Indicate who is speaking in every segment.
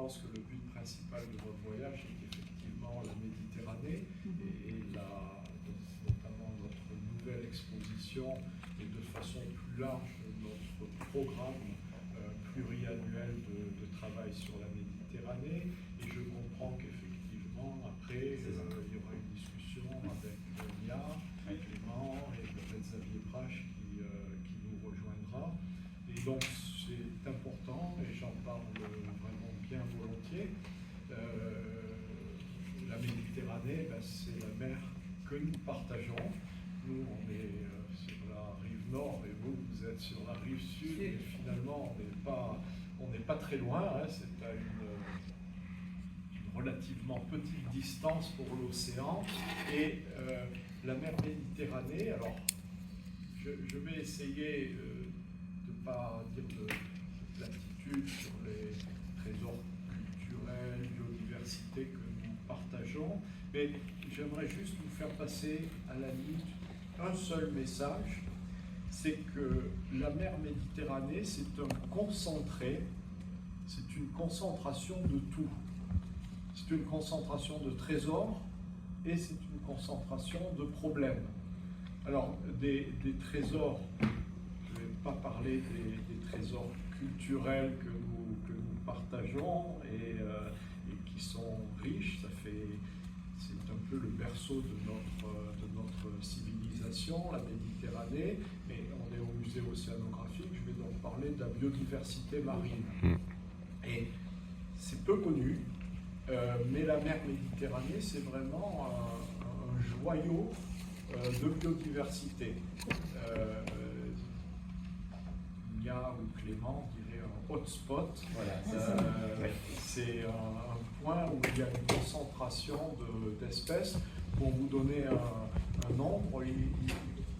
Speaker 1: pense que le but principal de votre voyage est effectivement la Méditerranée et notamment notre nouvelle exposition et de façon plus large notre programme pluriannuel de travail sur la Méditerranée. Et je comprends qu'effectivement, après, il y aura une discussion avec Nia, Clément et peut-être Xavier Prache qui nous rejoindra. Et donc, c'est important et j'en parle vraiment bien volontiers. La Méditerranée, c'est la mer que nous partageons. Nous, on est sur la rive nord et vous êtes sur la rive sud. Et finalement, on n'est pas très loin. Hein, c'est à une relativement petite distance pour l'océan. Et la mer Méditerranée, alors, je vais essayer de ne pas dire de platitude sur les trésors culturels, biodiversité que nous partageons, mais j'aimerais juste vous faire passer à la limite un seul message, c'est que la mer Méditerranée, c'est un concentré, c'est une concentration de tout. C'est une concentration de trésors et c'est une concentration de problèmes. Alors, des trésors, je ne vais pas parler des trésors culturels que nous partageons et qui sont riches, c'est un peu le berceau de notre civilisation, la Méditerranée, mais on est au musée océanographique, je vais donc parler de la biodiversité marine. Et c'est peu connu, mais la mer Méditerranée, c'est vraiment un joyau de biodiversité. Nia ou Clément dirait un hotspot. Voilà, c'est un point où il y a une concentration d'espèces. Pour vous donner un nombre,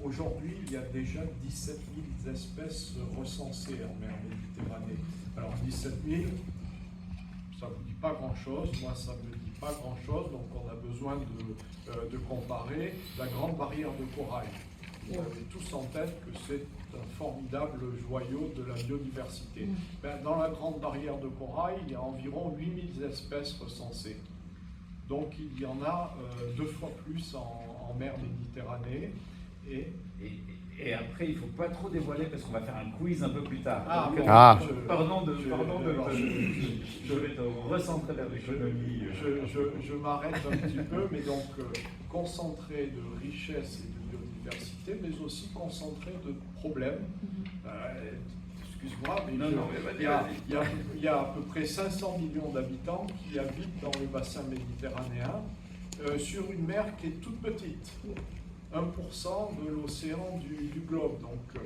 Speaker 1: aujourd'hui il y a déjà 17 000 espèces recensées en mer Méditerranée. Alors 17 000, ça ne vous dit pas grand-chose, moi ça ne me dit pas grand-chose, donc on a besoin de comparer la grande barrière de corail. Vous avez tous en tête que c'est un formidable joyau de la biodiversité. Dans la grande barrière de corail, il y a environ 8000 espèces recensées. Donc il y en a 2 fois plus en mer Méditerranée.
Speaker 2: Et après, il ne faut pas trop dévoiler parce qu'on va faire un quiz un peu plus tard. Je vais te recentrer vers l'économie.
Speaker 1: Je m'arrête un petit peu, mais donc concentré de richesse et de biodiversité, mais aussi concentré de problèmes. Excuse-moi, mais il y a à peu près 500 millions d'habitants qui habitent dans le bassin méditerranéen sur une mer qui est toute petite. 1% de l'océan du globe, donc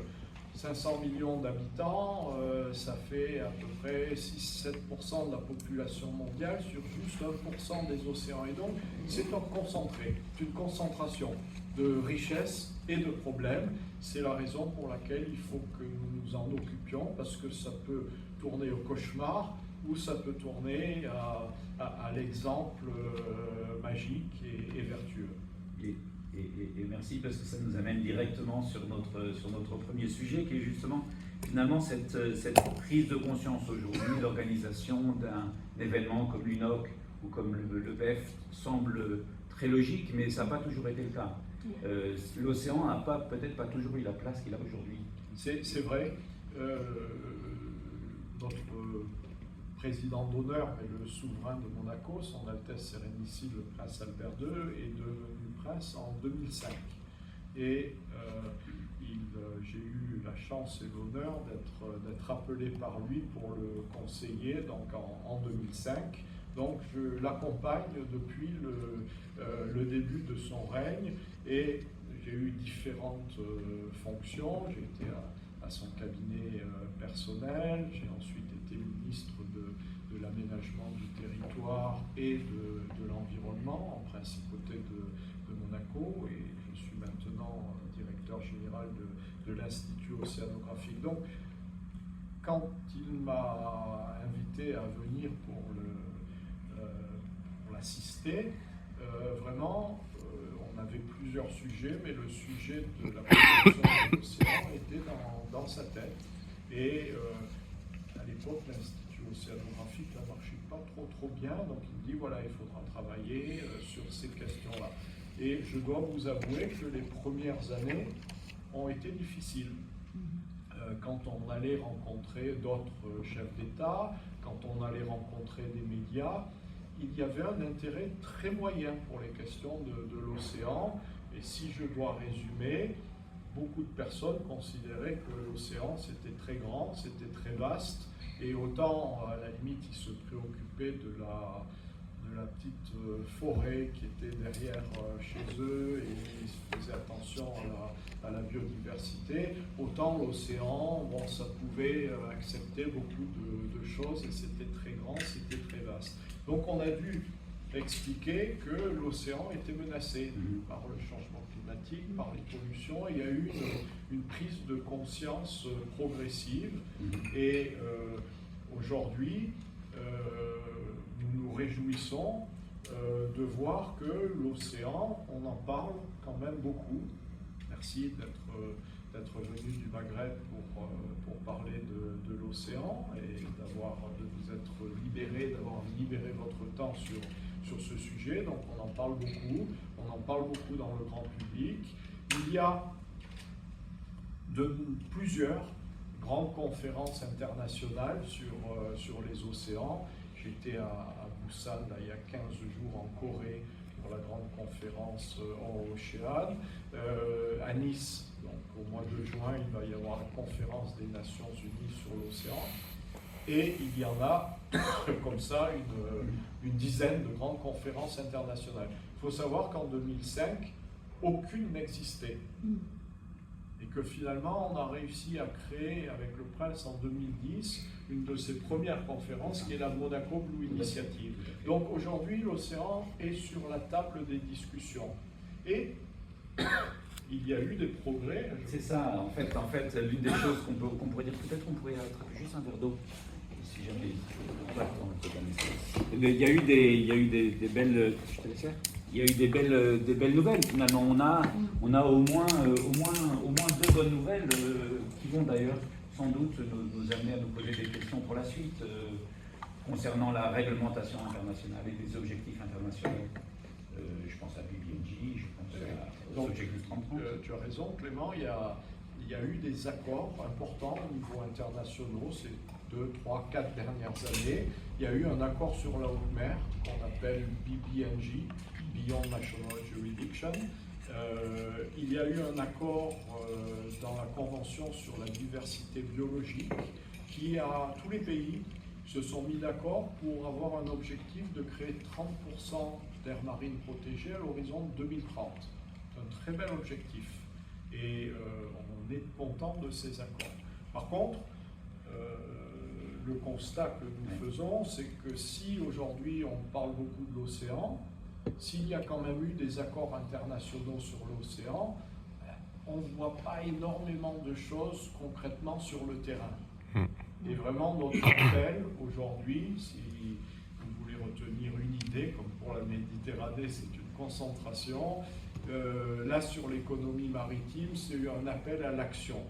Speaker 1: 500 millions d'habitants, ça fait à peu près 6-7% de la population mondiale sur juste 1% des océans. Et donc c'est un concentré, une concentration de richesses et de problèmes. C'est la raison pour laquelle il faut que nous nous en occupions, parce que ça peut tourner au cauchemar ou ça peut tourner à l'exemple magique et vertueux.
Speaker 2: Et merci parce que ça nous amène directement sur notre premier sujet qui est justement finalement cette prise de conscience aujourd'hui. L'organisation d'un événement comme l'UNOC ou comme le PEF semble très logique, mais ça n'a pas toujours été le cas. L'océan n'a peut-être pas toujours eu la place qu'il a aujourd'hui.
Speaker 1: C'est vrai. Notre président d'honneur, mais le souverain de Monaco, son Altesse Sérénissime le prince Albert II, est devenu prince en 2005. Et j'ai eu la chance et l'honneur d'être appelé par lui pour le conseiller donc en 2005. Donc je l'accompagne depuis le début de son règne et j'ai eu différentes fonctions. J'ai été à son cabinet personnel, j'ai ensuite été ministre de l'aménagement du territoire et de l'environnement, en principauté de Monaco, et je suis maintenant directeur général de l'Institut océanographique. Donc, quand il m'a invité à venir pour l'assister, vraiment, on avait plusieurs sujets, mais le sujet de la protection de l'océan était dans sa tête. Et à l'époque, l'Institut océanographique n'a marché pas trop bien, donc il me dit voilà, il faudra travailler sur ces questions-là. Et je dois vous avouer que les premières années ont été difficiles. Quand on allait rencontrer d'autres chefs d'État, quand on allait rencontrer des médias, il y avait un intérêt très moyen pour les questions de l'océan. Et si je dois résumer, beaucoup de personnes considéraient que l'océan c'était très grand, c'était très vaste, et autant à la limite ils se préoccupaient de la petite forêt qui était derrière chez eux et ils faisaient attention à la biodiversité, autant l'océan, bon, ça pouvait accepter beaucoup de choses et c'était très grand, c'était très vaste. Donc on a dû expliquer que l'océan était menacé par le changement climatique, par les pollutions. Il y a eu une prise de conscience progressive et aujourd'hui, nous nous réjouissons de voir que l'océan, on en parle quand même beaucoup. Merci d'être venu du Maghreb pour parler de l'océan et de vous être libéré, d'avoir libéré votre temps sur ce sujet. Donc on en parle beaucoup dans le grand public. Il y a plusieurs grandes conférences internationales sur les océans. J'étais à Busan il y a 15 jours en Corée pour la grande conférence Ocean. À Nice, donc au mois de juin, il va y avoir la conférence des Nations Unies sur l'océan. Et il y en a comme ça une dizaine de grandes conférences internationales. Il faut savoir qu'en 2005, aucune n'existait. Et que finalement, on a réussi à créer avec le Prince en 2010 une de ses premières conférences qui est la Monaco Blue Initiative. Donc aujourd'hui, l'océan est sur la table des discussions. Et il y a eu des progrès.
Speaker 2: C'est ça, en fait l'une des choses qu'on pourrait dire, peut-être qu'on pourrait attraper juste un verre d'eau, si jamais. Il y a eu des belles. Je te laisse faire. Il y a eu des belles nouvelles. Finalement, on a au moins deux bonnes nouvelles qui vont d'ailleurs sans doute nous amener à nous poser des questions pour la suite concernant la réglementation internationale et les objectifs internationaux. Je pense à BBNJ, je pense aux objectifs 3030.
Speaker 1: Tu as raison, Clément. Il y a eu des accords importants au niveau international ces 2, 3, 4 dernières années. Il y a eu un accord sur la haute mer qu'on appelle BBNJ, Beyond National Jurisdiction. Il y a eu un accord dans la Convention sur la diversité biologique tous les pays se sont mis d'accord pour avoir un objectif de créer 30% d'aires marines protégées à l'horizon 2030. C'est un très bel objectif et on est content de ces accords. Par contre, le constat que nous faisons, c'est que si aujourd'hui on parle beaucoup de l'océan, s'il y a quand même eu des accords internationaux sur l'océan, on ne voit pas énormément de choses concrètement sur le terrain. Et vraiment, notre appel aujourd'hui, si vous voulez retenir une idée, comme pour la Méditerranée, c'est une concentration, là sur l'économie maritime, c'est un appel à l'action.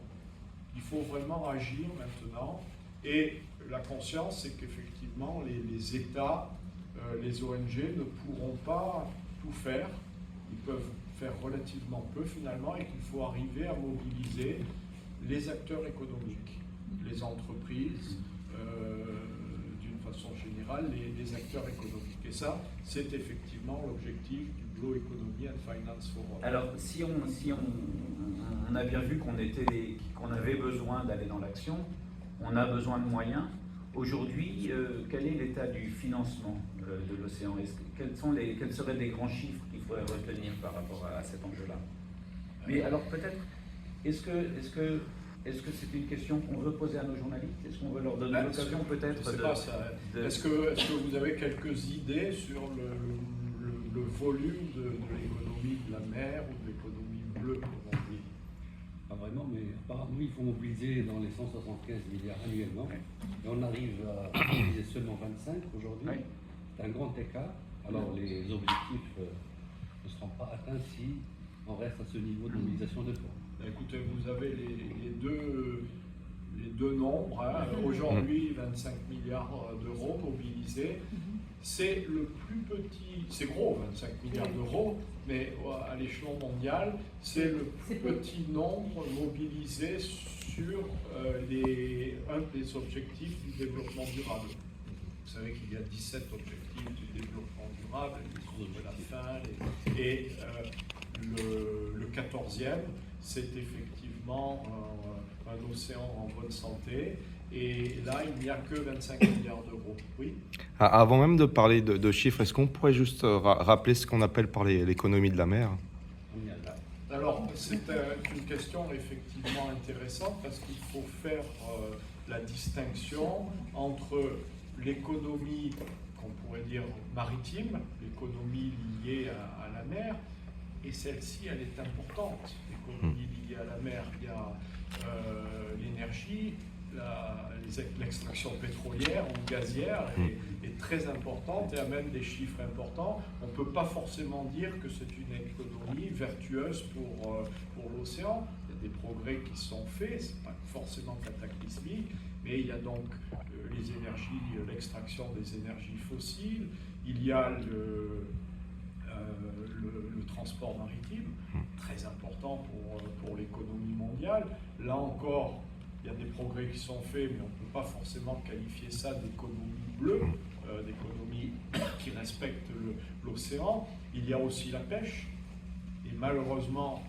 Speaker 1: Il faut vraiment agir maintenant. Et la conscience, c'est qu'effectivement, les États, les ONG ne pourront pas tout faire. Ils peuvent faire relativement peu finalement et qu'il faut arriver à mobiliser les acteurs économiques, les entreprises, d'une façon générale, les acteurs économiques. Et ça, c'est effectivement l'objectif du Blue Economy and Finance Forum.
Speaker 2: Alors, si on a bien vu qu'on avait besoin d'aller dans l'action, on a besoin de moyens. Aujourd'hui, quel est l'état du financement de l'océan? Quels seraient les grands chiffres qu'il faudrait retenir par rapport à cet enjeu-là? Mais alors peut-être, est-ce que c'est une question qu'on veut poser à nos journalistes? Est-ce qu'on veut leur donner l'occasion peut-être
Speaker 1: Est-ce que vous avez quelques idées sur le volume de l'économie de la mer ou de l'économie bleue, comme on dit?
Speaker 3: Pas vraiment, mais apparemment il faut mobiliser dans les 175 milliards annuellement. Et on arrive à mobiliser seulement 25 aujourd'hui.
Speaker 2: Oui.
Speaker 3: C'est un grand écart. Alors les objectifs ne seront pas atteints si on reste à ce niveau de mobilisation de fonds.
Speaker 1: Écoutez, vous avez les deux nombres. Hein. Aujourd'hui, 25 milliards d'euros mobilisés. c'est le plus petit, c'est gros, 25 milliards d'euros, mais à l'échelon mondial, c'est le plus petit nombre mobilisé sur un des objectifs du développement durable. Vous savez qu'il y a 17 objectifs du développement durable, de la faim, et le 14e, c'est effectivement un océan en bonne santé. Et là, il n'y a que 25 milliards d'euros. Oui.
Speaker 4: Avant même de parler de chiffres, est-ce qu'on pourrait juste rappeler ce qu'on appelle par l'économie de la mer?
Speaker 1: Alors, c'est une question effectivement intéressante parce qu'il faut faire la distinction entre l'économie, qu'on pourrait dire maritime, l'économie liée à la mer, et celle-ci, elle est importante. L'économie liée à la mer, il y a l'énergie, l'extraction pétrolière ou gazière est très importante et amène des chiffres importants. On ne peut pas forcément dire que c'est une économie vertueuse pour l'océan. Il y a des progrès qui sont faits, ce n'est pas forcément cataclysmique, mais il y a donc les énergies, l'extraction des énergies fossiles, il y a le transport maritime, très important pour l'économie mondiale. Là encore, il y a des progrès qui sont faits, mais on ne peut pas forcément qualifier ça d'économie bleue, d'économie qui respecte l'océan. Il y a aussi la pêche, et malheureusement,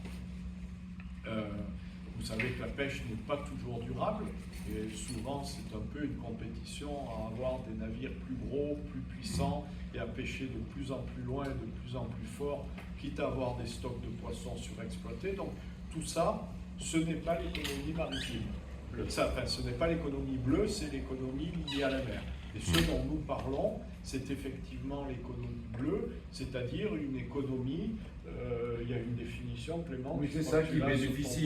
Speaker 1: vous savez que la pêche n'est pas toujours durable, et souvent c'est un peu une compétition à avoir des navires plus gros, plus puissants, et à pêcher de plus en plus loin et de plus en plus fort, quitte à avoir des stocks de poissons surexploités. Donc tout ça, ce n'est pas l'économie maritime. Ce n'est pas l'économie bleue, c'est l'économie liée à la mer. Et ce dont nous parlons, c'est effectivement l'économie bleue, c'est-à-dire une économie, il y a une définition, Clément.
Speaker 2: Oui, c'est ça, qui bénéficie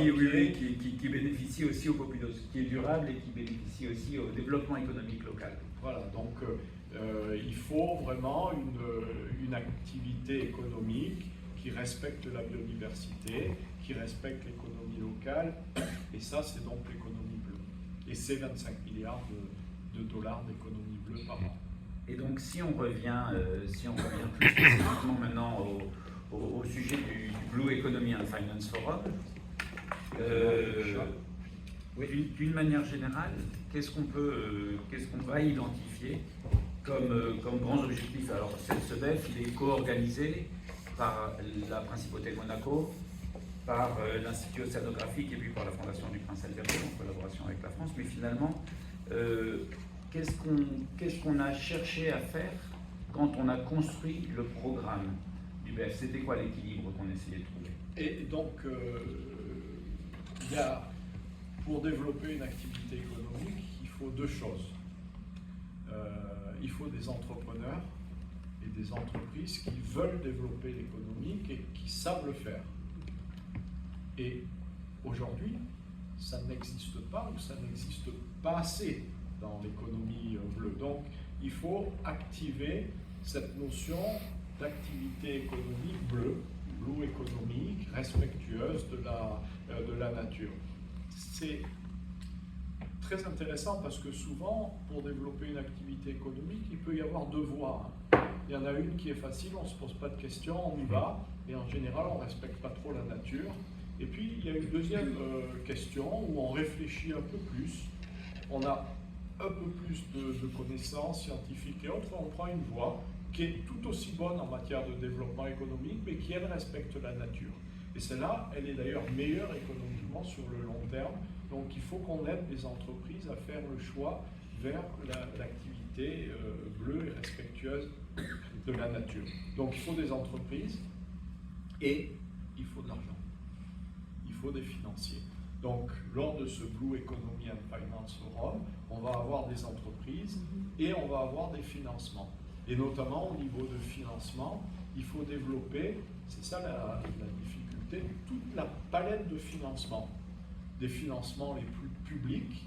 Speaker 2: aussi aux populations, qui est durable et qui bénéficie aussi au développement économique local.
Speaker 1: Voilà, donc il faut vraiment une activité économique qui respecte la biodiversité, qui respecte l'économie locale, et ça, c'est donc l'économie bleue. Et c'est 25 milliards de dollars d'économie bleue par an.
Speaker 2: Et donc, si on revient plus spécifiquement maintenant au sujet du Blue Economy and Finance Forum, d'une manière générale, qu'est-ce qu'on va identifier comme grands objectifs? Alors, ce BEF, il est co-organisé par la Principauté de Monaco, par l'Institut océanographique et puis par la Fondation du Prince Albert en collaboration avec la France. Mais finalement, qu'est-ce qu'on a cherché à faire quand on a construit le programme du BEF? C'était quoi l'équilibre qu'on essayait de trouver?
Speaker 1: Et donc, il y a, pour développer une activité économique, il faut deux choses. Il faut des entrepreneurs et des entreprises qui veulent développer l'économie et qui savent le faire. Et aujourd'hui, ça n'existe pas ou ça n'existe pas assez dans l'économie bleue. Donc, il faut activer cette notion d'activité économique bleue, blue économique, respectueuse de la nature. C'est très intéressant parce que souvent, pour développer une activité économique, il peut y avoir deux voies. Il y en a une qui est facile, on ne se pose pas de questions, on y va, et en général, on ne respecte pas trop la nature. Et puis, il y a une deuxième question où on réfléchit un peu plus, on a un peu plus de connaissances scientifiques et autres, on prend une voie qui est tout aussi bonne en matière de développement économique, mais qui, elle, respecte la nature. Et celle-là, elle est d'ailleurs meilleure économiquement sur le long terme. Donc, il faut qu'on aide les entreprises à faire le choix vers l'activité bleue et respectueuse de la nature. Donc, il faut des entreprises et il faut de l'argent. Il faut des financiers. Donc, lors de ce Blue Economy and Finance Forum, on va avoir des entreprises et on va avoir des financements. Et notamment au niveau de financement, il faut développer, c'est ça la difficulté, toute la palette de financement. Des financements les plus publics,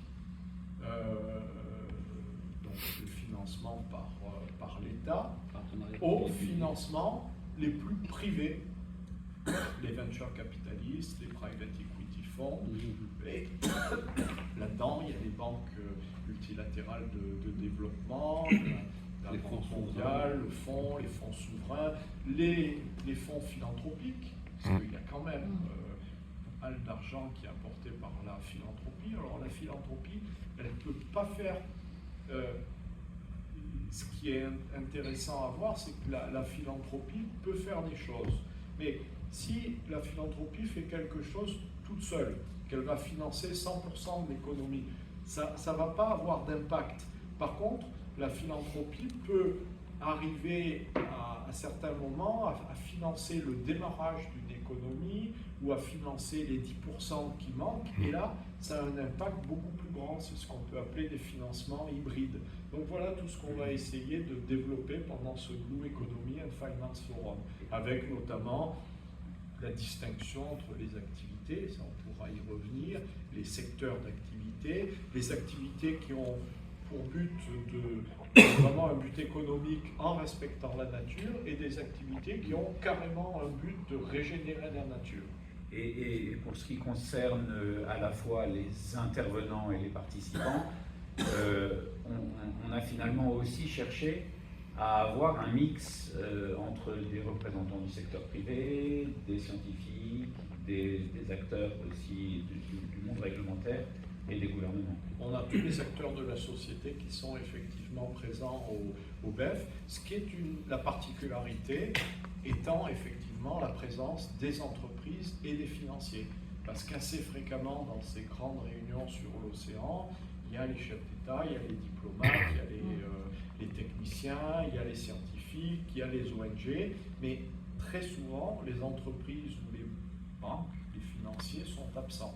Speaker 1: donc le financement par l'État, aux financements les plus privés, les venture capitalistes, les private equity funds, et là-dedans il y a les banques multilatérales de développement,
Speaker 3: les fonds
Speaker 1: mondiale, le fonds, les fonds souverains, les fonds philanthropiques, parce qu'il y a quand même pas mal d'argent qui est apporté par la philanthropie. Alors la philanthropie, elle ne peut pas faire... ce qui est intéressant à voir, c'est que la philanthropie peut faire des choses. Mais si la philanthropie fait quelque chose toute seule, qu'elle va financer 100% de l'économie, ça ne va pas avoir d'impact. Par contre, la philanthropie peut arriver à certains moments à financer le démarrage d'une économie ou à financer les 10% qui manquent. Et là, ça a un impact beaucoup plus grand. C'est ce qu'on peut appeler des financements hybrides. Donc voilà tout ce qu'on va essayer de développer pendant ce Blue Economy and Finance Forum, avec notamment la distinction entre les activités, ça on pourra y revenir, les secteurs d'activité, les activités qui ont pour but vraiment un but économique en respectant la nature, et des activités qui ont carrément un but de régénérer la nature.
Speaker 2: Et pour ce qui concerne à la fois les intervenants et les participants, on a finalement aussi cherché à avoir un mix entre des représentants du secteur privé, des scientifiques, des acteurs aussi du monde réglementaire et des gouvernements.
Speaker 1: On a tous les acteurs de la société qui sont effectivement présents au BEF, ce qui est la particularité étant effectivement la présence des entreprises et des financiers. Parce qu'assez fréquemment dans ces grandes réunions sur l'océan, il y a les chefs d'État, il y a les diplomates, il y a les techniciens, il y a les scientifiques, il y a les ONG, mais très souvent les entreprises ou les banques, les financiers sont absents.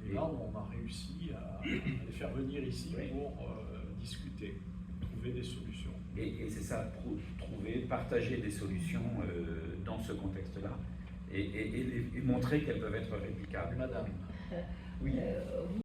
Speaker 1: Et là, on a réussi à les faire venir ici pour discuter, trouver des solutions.
Speaker 2: Et c'est ça, trouver, partager des solutions dans ce contexte-là et montrer qu'elles peuvent être réplicables.
Speaker 1: Madame.
Speaker 2: Oui.